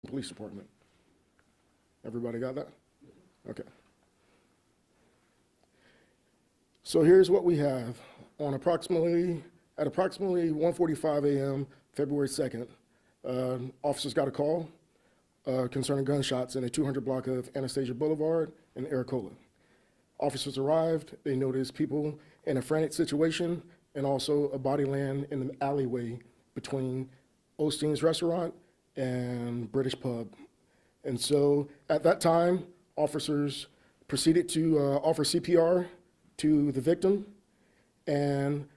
Police Department. Everybody got that? Okay. So here's what we have. At approximately 1:45 a.m., February 2nd, officers got a call concerning gunshots in a 200 block of Anastasia Boulevard in Aracola. Officers arrived, they noticed people in a frantic situation and also a body laying in the alleyway between Osteen's restaurant and British pub. And so at that time, officers proceeded to offer CPR to the victim. And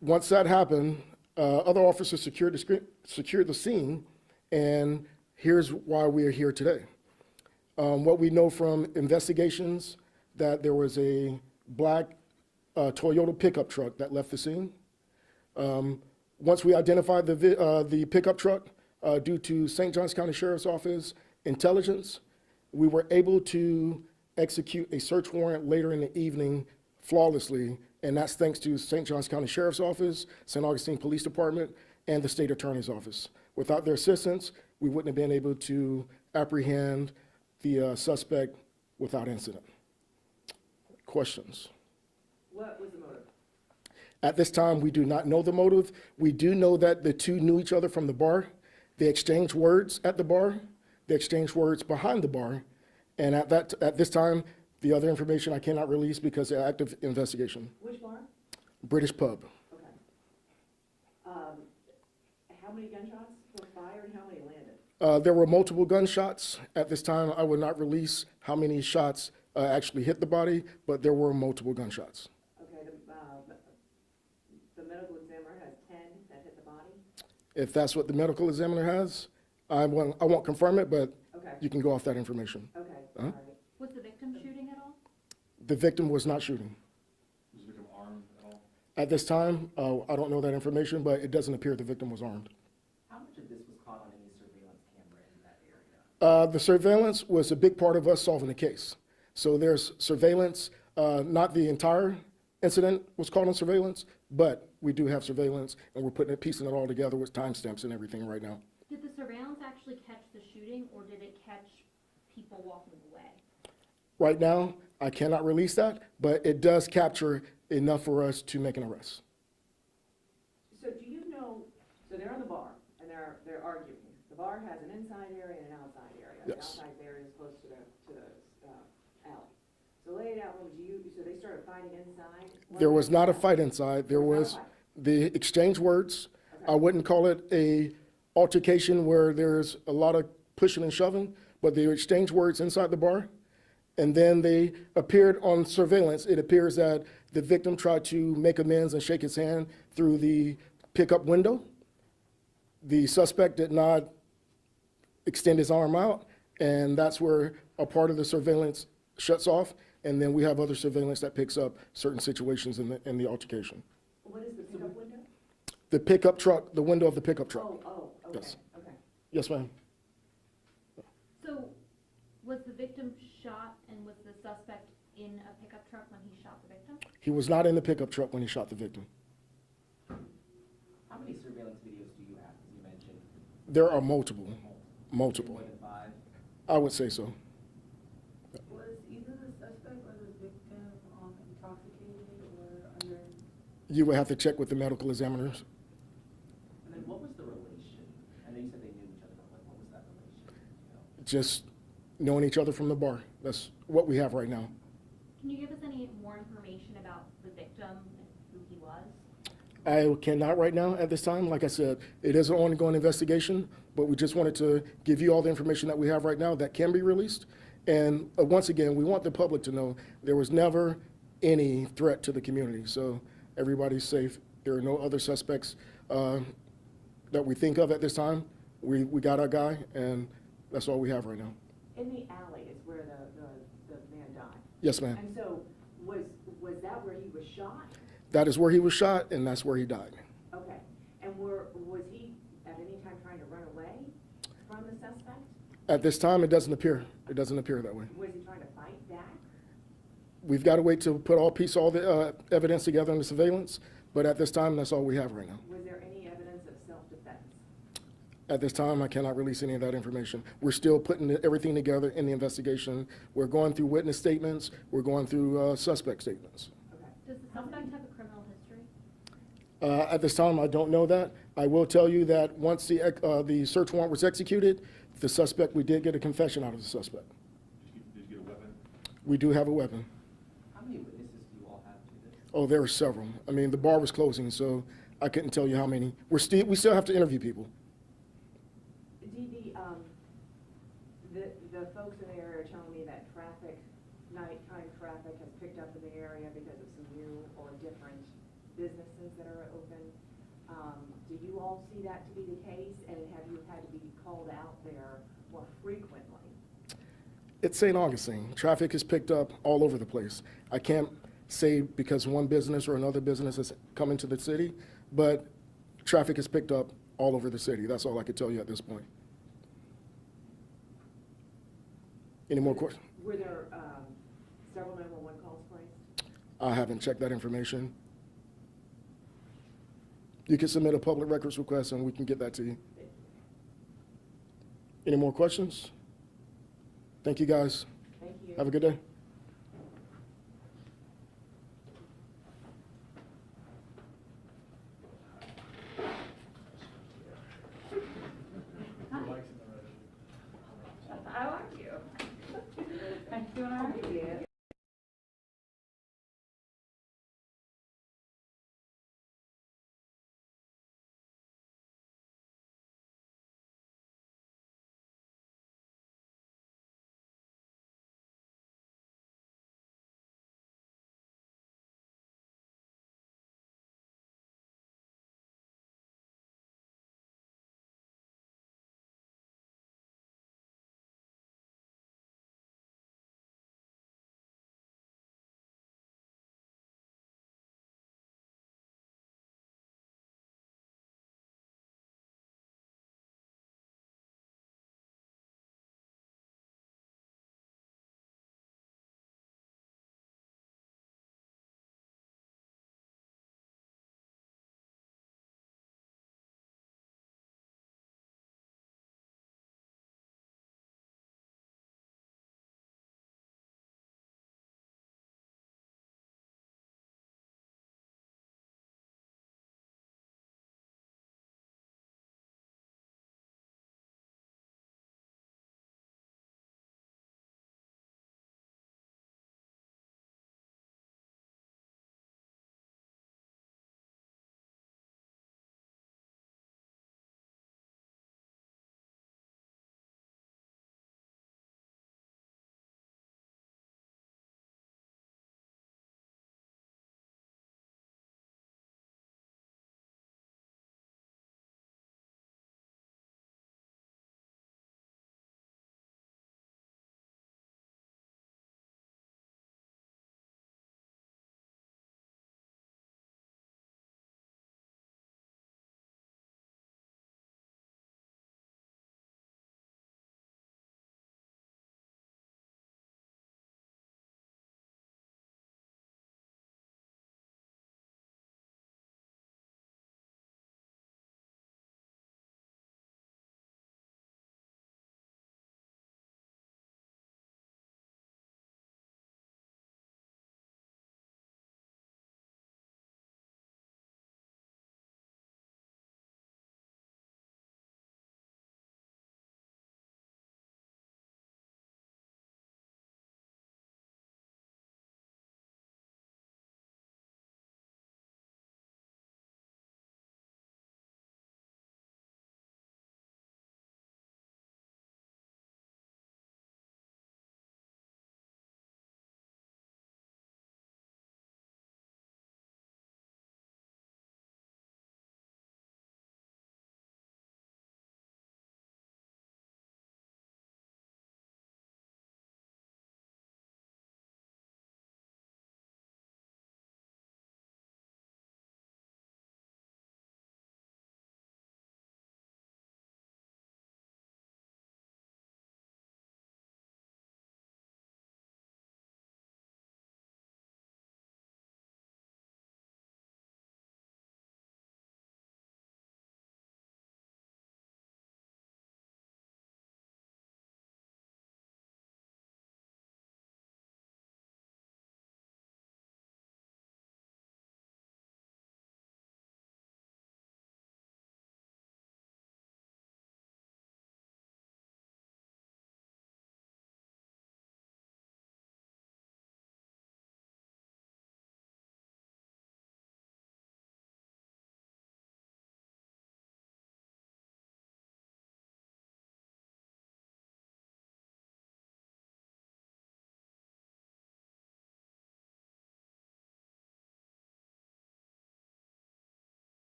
once that happened, other officers secured the scene, and here's why we are here today. What we know from investigations, that there was a black Toyota pickup truck that left the scene. Once we identified the pickup truck, due to St. Johns County Sheriff's Office intelligence, we were able to execute a search warrant later in the evening flawlessly, and that's thanks to St. Johns County Sheriff's Office, St. Augustine Police Department, and the State Attorney's Office. Without their assistance, we wouldn't have been able to apprehend the suspect without incident. Questions? What was the motive? At this time, we do not know the motive. We do know that the two knew each other from the bar. They exchanged words at the bar. They exchanged words behind the bar. And at this time, the other information I cannot release because of active investigation. Which bar? British pub. Okay. How many gunshots were fired and how many landed? There were multiple gunshots. At this time, I would not release how many shots actually hit the body, but there were multiple gunshots. Okay, the medical examiner has 10 that hit the body? If that's what the medical examiner has, I won't confirm it, but Okay. you can go off that information. Okay, Uh-huh. all right. Was the victim shooting at all? The victim was not shooting. Was the victim armed at all? At this time, I don't know that information, but it doesn't appear the victim was armed. How much of this was caught on any surveillance camera in that area? The surveillance was a big part of us solving the case. So there's surveillance, not the entire incident was caught on surveillance, but we do have surveillance, and we're piecing it all together with timestamps and everything right now. Did the surveillance actually catch the shooting, or did it catch people walking away? Right now, I cannot release that, but it does capture enough for us to make an arrest. So do you know, so they're in the bar and they're arguing. The bar has an inside area and an outside area. The Yes. outside area is close to the alley. So lay it out, so they started fighting inside? There was not a fight inside. There was the exchange words. I wouldn't call it a altercation where there's a lot of pushing and shoving, but they exchanged words inside the bar. And then they appeared on surveillance. It appears that the victim tried to make amends and shake his hand through the pickup window. The suspect did not extend his arm out, and that's where a part of the surveillance shuts off. And then we have other surveillance that picks up certain situations in the altercation. What is the pickup window? The pickup truck, the window of the pickup truck. Oh, okay, Yes. okay. Yes, ma'am. So, was the victim shot and was the suspect in a pickup truck when he shot the victim? He was not in the pickup truck when he shot the victim. How many surveillance videos do you have, as you mentioned? There are multiple. More than 5? I would say so. Was either the suspect or the victim intoxicated or under? You would have to check with the medical examiners. And then what was the relation? I know you said they knew each other, but like, what was that relation? You know? Just knowing each other from the bar. That's what we have right now. Can you give us any more information about the victim and who he was? I cannot right now at this time. Like I said, it is an ongoing investigation, but we just wanted to give you all the information that we have right now that can be released. And once again, we want the public to know there was never any threat to the community. So everybody's safe. There are no other suspects that we think of at this time. We got our guy, and that's all we have right now. In the alley is where the man died. Yes, ma'am. And so was that where he was shot? That is where he was shot, and that's where he died. Okay. And was he at any time trying to run away from the suspect? At this time, it doesn't appear. It doesn't appear that way. Was he trying to fight back? We've got to wait to piece all the evidence together in the surveillance, but at this time, that's all we have right now. Was there any evidence of self-defense? At this time, I cannot release any of that information. We're still putting everything together in the investigation. We're going through witness statements. We're going through suspect statements. Okay. Does the suspect have a criminal history? At this time, I don't know that. I will tell you that once the search warrant was executed, the suspect, we did get a confession out of the suspect. Did you get a weapon? We do have a weapon. How many witnesses do you all have to this? Oh, there were several. I mean, the bar was closing, so I couldn't tell you how many. We still have to interview people. Dee, the folks in the area are telling me that nighttime traffic has picked up in the area because of some new or different businesses that are open. Do you all see that to be the case, and have you had to be called out there more frequently? It's St. Augustine. Traffic is picked up all over the place. I can't say because one business or another business has come into the city, but traffic is picked up all over the city. That's all I could tell you at this point. Any more questions? Were there several 911 calls placed? I haven't checked that information. You can submit a public records request and we can get that to you. Any more questions? Thank you, guys. Thank you. Have a good day.